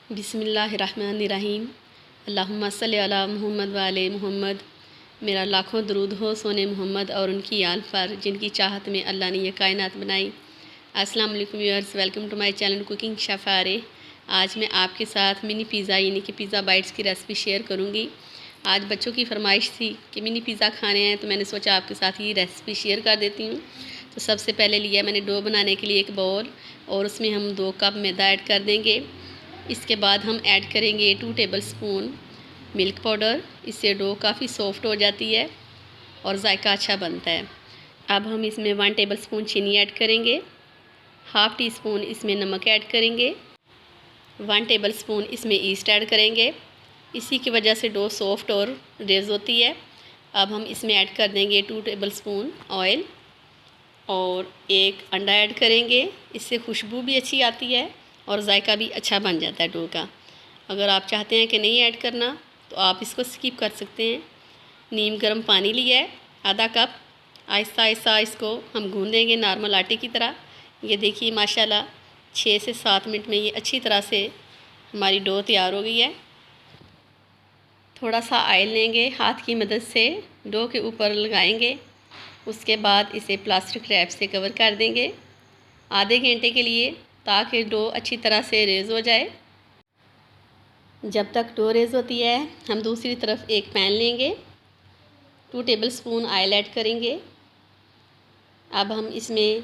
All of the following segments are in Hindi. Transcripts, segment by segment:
बिस्मिल्लाहिर्रहमानिर्रहीम। अल्लाहुम्मा सल्लि अला मुहम्मद व आले मुहम्मद। मेरा लाखों दरूद हो सोने मोहम्मद और उनकी आल पर जिनकी चाहत में अल्लाह ने यह कायनात बनाई। अस्सलाम वालेकुम viewers, welcome to my channel cooking chef आरे। आज मैं आपके साथ मिनी पिज़्ज़ा यानी कि पिज़्ज़ा बाइट्स की रेसिपी शेयर करूँगी। आज बच्चों की फरमाइश थी कि मिनी पिज़्ज़ा खाने हैं, तो मैंने सोचा आपके साथ ये रेसिपी शेयर कर देती हूँ। तो सबसे पहले लिया मैंने डो बनाने के लिए एक बाउल और उसमें हम 2 कप मैदा ऐड कर देंगे। इसके बाद हम ऐड करेंगे 2 टेबलस्पून मिल्क पाउडर। इससे डो काफ़ी सॉफ्ट हो जाती है और जायका अच्छा बनता है। अब हम इसमें 1 टेबलस्पून चीनी ऐड करेंगे, हाफ़ टी स्पून इसमें नमक ऐड करेंगे, 1 टेबलस्पून इसमें ईस्ट ऐड करेंगे। इसी की वजह से डो सॉफ्ट और रेज़ होती है। अब हम इसमें ऐड कर देंगे 2 टेबलस्पून ऑयल और 1 अंडा ऐड करेंगे। इससे खुशबू भी अच्छी आती है और जायका भी अच्छा बन जाता है डो का। अगर आप चाहते हैं कि नहीं ऐड करना तो आप इसको स्किप कर सकते हैं। नीम गर्म पानी लिया है आधा कप, आहिस्ता आहिस्ता इसको हम गूँध देंगे नॉर्मल आटे की तरह। ये देखिए माशाल्लाह 6 से 7 मिनट में ये अच्छी तरह से हमारी डो तैयार हो गई है। थोड़ा सा ऑयल लेंगे, हाथ की मदद से डो के ऊपर लगाएंगे। उसके बाद इसे प्लास्टिक रैप से कवर कर देंगे आधे घंटे के लिए, ताकि डो अच्छी तरह से रेज़ हो जाए। जब तक डो रेज़ होती है हम दूसरी तरफ एक पैन लेंगे, 2 टेबलस्पून ऑयल ऐड करेंगे। अब हम इसमें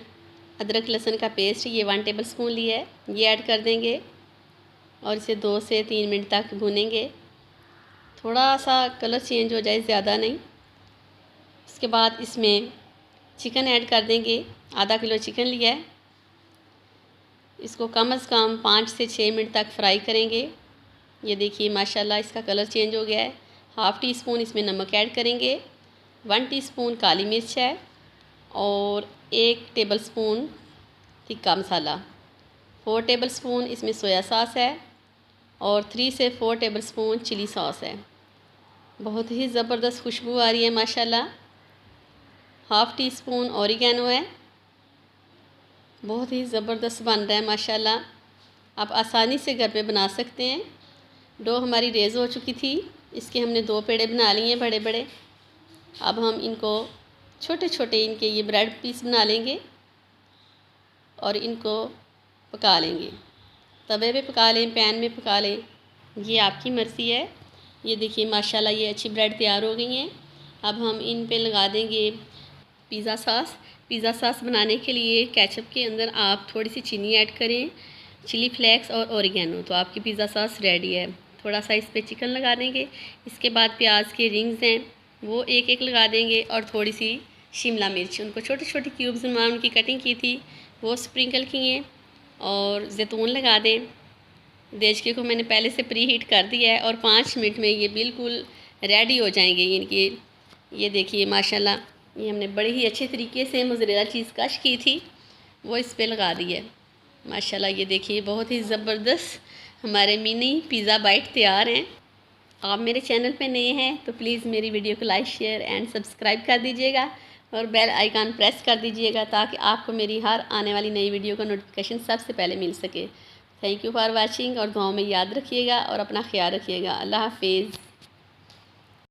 अदरक लहसुन का पेस्ट ये 1 टेबलस्पून लिया है, ये ऐड कर देंगे और इसे 2 से 3 मिनट तक भूनेंगे। थोड़ा सा कलर चेंज हो जाए, ज़्यादा नहीं। उसके बाद इसमें चिकन ऐड कर देंगे, आधा किलो चिकन लिया है। इसको कम से कम 5 से 6 मिनट तक फ्राई करेंगे। ये देखिए माशाल्लाह इसका कलर चेंज हो गया है। हाफ़ टी स्पून इसमें नमक ऐड करेंगे, 1 टीस्पून काली मिर्च है और 1 टेबलस्पून तिक्का मसाला, 4 टेबलस्पून इसमें सोया सॉस है और 3 से 4 टेबलस्पून चिली सॉस है। बहुत ही ज़बरदस्त खुशबू आ रही है माशाल्लाह। हाफ़ टी स्पून ऑरिगेनो है। बहुत ही ज़बरदस्त बन रहा है माशाल्लाह। आप आसानी से घर पे बना सकते हैं। डो हमारी रेज़ हो चुकी थी, इसके हमने 2 पेड़े बना लिए हैं बड़े बड़े। अब हम इनको छोटे छोटे इनके ये ब्रेड पीस बना लेंगे और इनको पका लेंगे। तवे पे पका लें, पैन में पका लें, ये आपकी मर्ज़ी है। ये देखिए माशाल्लाह ये अच्छी ब्रेड तैयार हो गई हैं। अब हम इन पे लगा देंगे पिज़्ज़ा सॉस। पिज़्ज़ा सॉस बनाने के लिए केचप के अंदर आप थोड़ी सी चीनी ऐड करें, चिली फ्लेक्स और ओरिगेनो, तो आपकी पिज़्ज़ा सॉस रेडी है। थोड़ा सा इस पर चिकन लगा देंगे। इसके बाद प्याज के रिंग्स हैं वो एक एक लगा देंगे और थोड़ी सी शिमला मिर्च, उनको छोटे छोटे क्यूब्स में उनकी कटिंग की थी वो स्प्रिंकल किए और ज़ैतून लगा दें। देचके को मैंने पहले से प्री हीट कर दिया है और 5 मिनट में ये बिल्कुल रेडी हो जाएंगे इनके। ये देखिए माशाल्लाह ये हमने बड़े ही अच्छे तरीके से मोज़रेला चीज़ कश की थी वो इस पे लगा दी है माशाल्लाह। ये देखिए बहुत ही ज़बरदस्त हमारे मिनी पिज़्ज़ा बाइट तैयार हैं। आप मेरे चैनल पे नए हैं तो प्लीज़ मेरी वीडियो को लाइक शेयर एंड सब्सक्राइब कर दीजिएगा और बेल आइकन प्रेस कर दीजिएगा, ताकि आपको मेरी हर आने वाली नई वीडियो का नोटिफिकेशन सबसे पहले मिल सके। थैंक यू फॉर वॉचिंग और दुआओं में याद रखिएगा और अपना ख्याल रखिएगा। अल्लाह हाफिज़।